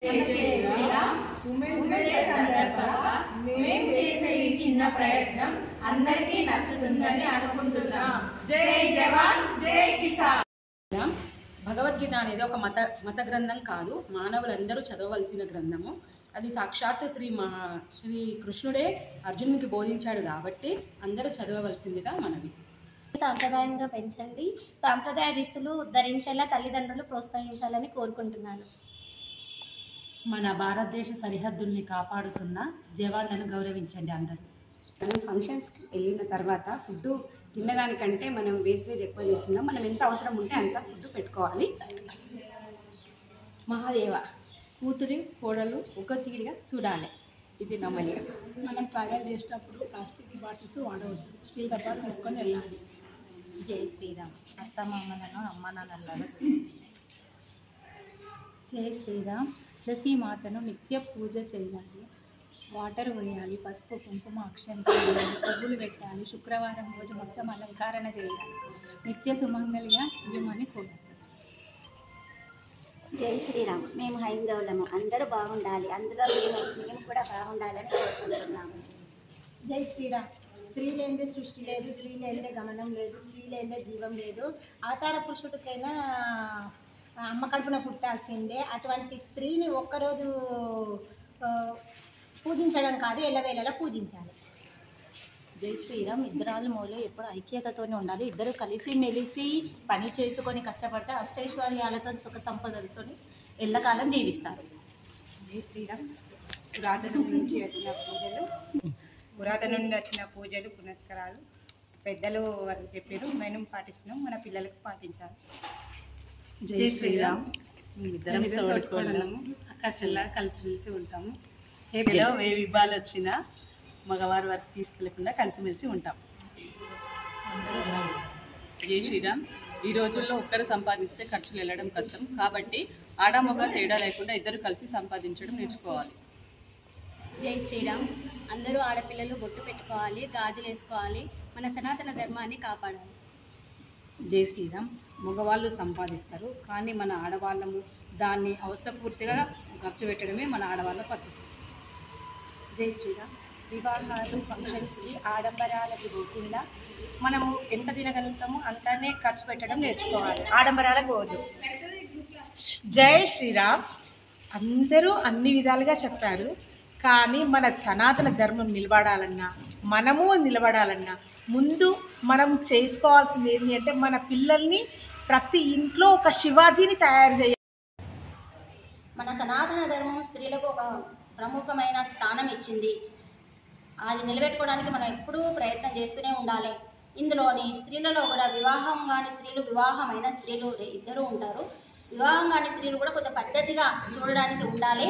మేము చేసే ఈ చిన్న ప్రయత్నం అందరికీ నచ్చుతుందని అనుకుంటున్నాం. జై జవాన్ జై కిసాన్. భగవద్గీత అనేది ఒక మత గ్రంథం కాదు, మానవులందరూ చదవవలసిన గ్రంథము. అది సాక్షాత్ శ్రీ కృష్ణుడే అర్జునునికి బోధించాడు కాబట్టి అందరూ చదవవలసిందిగా మనవి. సాంప్రదాయంగా పెంచండి, సాంప్రదాయ దుస్తులు ధరించేలా తల్లిదండ్రులు ప్రోత్సహించాలని కోరుకుంటున్నాను. మన భారతదేశ సరిహద్దుల్ని కాపాడుతున్న జవాన్లను గౌరవించండి అందరూ. మనం ఫంక్షన్స్కి వెళ్ళిన తర్వాత ఫుడ్ తినడానికంటే మనం వేస్టేజ్ ఎక్కువ చేస్తున్నాం. మనం ఎంత అవసరం ఉంటే అంత ఫుడ్ పెట్టుకోవాలి. మహాదేవ కూతురి కోడలు ఒక తీరిగా చూడాలి, ఇది నమ్మని. మనం ట్రావెల్ చేసేటప్పుడు ప్లాస్టిక్ బాటిల్స్ వాడవద్దు, స్టీల్ డబ్బాలు తీసుకొని వెళ్ళాలి. జై శ్రీరామ్. అత్తమామలను అమ్మ నాన్నలను జై శ్రీరామ్. తులసి మాతను నిత్య పూజ చేయాలి, వాటర్ వేయాలి, పసుపు కుంకుమ అక్షంతలు వేయాలి, పువ్వులు పెట్టాలి, శుక్రవారం రోజు మొత్తం అలంకరణ చేయాలి, నిత్య సుమంగళిగా ఇవ్వమని కోరు. జై శ్రీరామ్. మేము హైందవులము, అందరూ బాగుండాలి, అందులో మేము కూడా బాగుండాలని కోరుకుంటున్నాము. జై శ్రీరామ్. స్త్రీ లేనిదే సృష్టి లేదు, స్త్రీ లేనిదే గమనం లేదు, స్త్రీ లేనిదే జీవం లేదు. అవతార పురుషుడికైనా అమ్మ కడుపున పుట్టాల్సిందే. అటువంటి స్త్రీని ఒక్కరోజు పూజించడం కాదు, ఎల్లవేళలా పూజించాలి. జై శ్రీరామ్. ఇద్దరాలు మూలు ఎప్పుడు ఐక్యతతోనే ఉండాలి. ఇద్దరు కలిసి మెలిసి పని చేసుకొని కష్టపడితే అష్టైశ్వర్యాలతో సుఖ సంపదలతో ఎల్లకాలం జీవిస్తారు. జై శ్రీరామ్. పురాతనం నుండి వచ్చిన పూజలు పునస్కారాలు పెద్దలు వాళ్ళు చెప్పారు, మనం పాటిస్తున్నాం, మన పిల్లలకు పాటించాలి. జై శ్రీరామ్. ఇద్దరం తోడుకోవడము, అక్క చెల్ల కలిసిమెలిసి ఉంటాము. ఏదో ఏ విభాలు వచ్చినా మగవారి వరకు తీసుకెళ్లకుండా కలిసిమెలిసి ఉంటాం. జై శ్రీరామ్. ఈ రోజుల్లో ఒక్కరు సంపాదిస్తే ఖర్చులు వెళ్ళడం కష్టం కాబట్టి ఆడమొగ తేడా లేకుండా ఇద్దరు కలిసి సంపాదించడం నేర్చుకోవాలి. జై శ్రీరామ్. అందరూ ఆడపిల్లలు బొట్టు పెట్టుకోవాలి, గాజులు వేసుకోవాలి, మన సనాతన ధర్మాన్ని కాపాడాలి. జై శ్రీరామ్. మగవాళ్ళు సంపాదిస్తారు కానీ మన ఆడవాళ్ళము దాన్ని అవసరపూర్తిగా ఖర్చు పెట్టడమే మన ఆడవాళ్ళ పద్ధతి. జై శ్రీరామ్. వివాహాలు ఫంక్షన్స్కి ఆడంబరాలకి పోకుండా మనము ఎంత తినగలుగుతామో అంతానే ఖర్చు పెట్టడం నేర్చుకోవాలి, ఆడంబరాలకు పోదు. జై శ్రీరామ్. అందరూ అన్ని విధాలుగా చెప్పారు, కానీ మన సనాతన ధర్మం నిలబడాలన్నా, మనము నిలబడాలన్నా ముందు మనం చేసుకోవాల్సింది ఏంటి అంటే మన పిల్లల్ని ప్రతి ఇంట్లో ఒక శివాజీని తయారు చేయాలి. మన సనాతన ధర్మం స్త్రీలకు ఒక ప్రముఖమైన స్థానం ఇచ్చింది. అది నిలబెట్టుకోవడానికి మనం ఎప్పుడూ ప్రయత్నం చేస్తూనే ఉండాలి. ఇందులోని స్త్రీలలో కూడా వివాహం కాని స్త్రీలు, వివాహమైన స్త్రీలు ఇద్దరు ఉంటారు. వివాహం కాని స్త్రీలు కూడా కొంత పద్ధతిగా చూడడానికి ఉండాలి.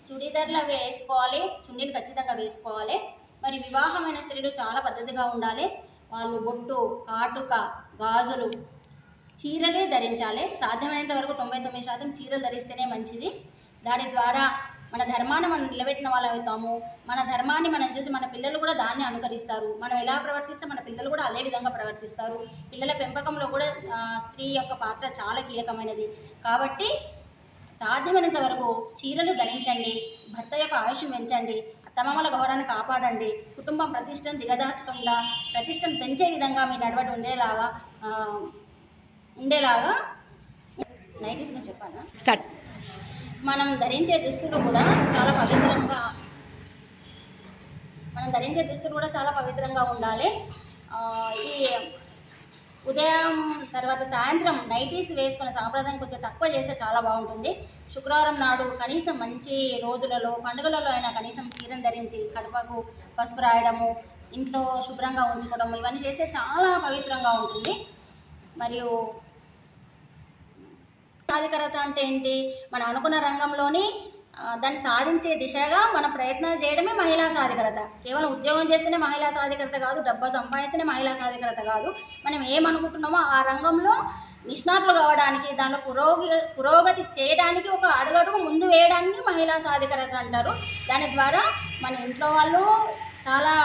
చుడీదార్లు అవి వేసుకోవాలి, చున్నీలు ఖచ్చితంగా వేసుకోవాలి. మరి వివాహమైన స్త్రీలు చాలా పద్ధతిగా ఉండాలి. వాళ్ళు బొట్టు, కాటుక, గాజులు, చీరలే ధరించాలి. సాధ్యమైనంత వరకు 99% చీరలు ధరిస్తేనే మంచిది. దాని ద్వారా మన ధర్మాన్ని మనం నిలబెట్టిన వాళ్ళు అవుతాము. మన ధర్మాన్ని మనం చూసి మన పిల్లలు కూడా దాన్ని అనుకరిస్తారు. మనం ఎలా ప్రవర్తిస్తే మన పిల్లలు కూడా అదే విధంగా ప్రవర్తిస్తారు. పిల్లల పెంపకంలో కూడా స్త్రీ యొక్క పాత్ర చాలా కీలకమైనది. కాబట్టి సాధ్యమైనంత వరకు చీరలు ధరించండి, భర్త యొక్క ఆయుష్ను పెంచండి, అత్తమామల గౌరవాన్ని కాపాడండి, కుటుంబం ప్రతిష్టను దిగదార్చకుండా ప్రతిష్టను పెంచే విధంగా మీ నడవడి ఉండేలాగా నైటీస్ గురించి చెప్పాలా? స్టార్ట్. మనం ధరించే దుస్తులు కూడా చాలా పవిత్రంగా ఉండాలి. ఈ ఉదయం తర్వాత సాయంత్రం నైటీస్ వేసుకునే సాంప్రదాయం కొంచెం తక్కువ చేస్తే చాలా బాగుంటుంది. శుక్రవారం నాడు కనీసం మంచి రోజులలో, పండుగలలో అయినా కనీసం చీరను ధరించి కడపకు పసుపు రాయడము, ఇంట్లో శుభ్రంగా ఉంచుకోవడం, ఇవన్నీ చేస్తే చాలా పవిత్రంగా ఉంటుంది. మరియు సాధికారత అంటే ఏంటి? మనం అనుకున్న రంగంలోని దాన్ని సాధించే దిశగా మన ప్రయత్నాలు చేయడమే మహిళా సాధికారత. కేవలం ఉద్యోగం చేస్తేనే మహిళా సాధికారత కాదు, డబ్బు సంపాదిస్తేనే మహిళా సాధికారత కాదు. మనం ఏమనుకుంటున్నామో ఆ రంగంలో నిష్ణాతులు కావడానికి, దానిలో పురోగతి చేయడానికి ఒక అడుగడుగు ముందు వేయడానికి మహిళా సాధికారత అంటారు. దాని ద్వారా మన ఇంట్లో వాళ్ళు చాలా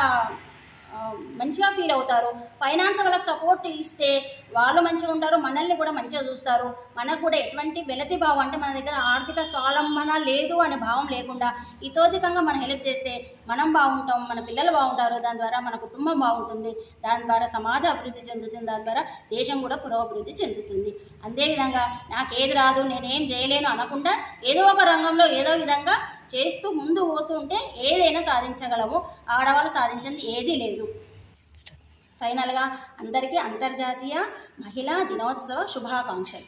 మంచిగా ఫీల్ అవుతారు. ఫైనాన్స్ వాళ్ళకి సపోర్ట్ ఇస్తే వాళ్ళు మంచిగా ఉంటారు, మనల్ని కూడా మంచిగా చూస్తారు. మనకు కూడా ఎటువంటి వెలతి భావం అంటే మన దగ్గర ఆర్థిక స్వావలంబన లేదు అనే భావం లేకుండా ఇతోధికంగా మనం హెల్ప్ చేస్తే మనం బాగుంటాం, మన పిల్లలు బాగుంటారు, దాని ద్వారా మన కుటుంబం బాగుంటుంది, దాని ద్వారా సమాజ అభివృద్ధి చెందుతుంది, దాని ద్వారా దేశం కూడా పురోభివృద్ధి చెందుతుంది. అదేవిధంగా నాకేది రాదు నేనేం చేయలేను అనకుండా ఏదో ఒక రంగంలో ఏదో విధంగా చేస్తూ ముందు పోతుంటే ఏదైనా సాధించగలము. ఆడవాళ్ళు సాధించింది ఏదీ లేదు. ఫైనల్గా అందరికీ అంతర్జాతీయ మహిళా దినోత్సవ శుభాకాంక్షలు.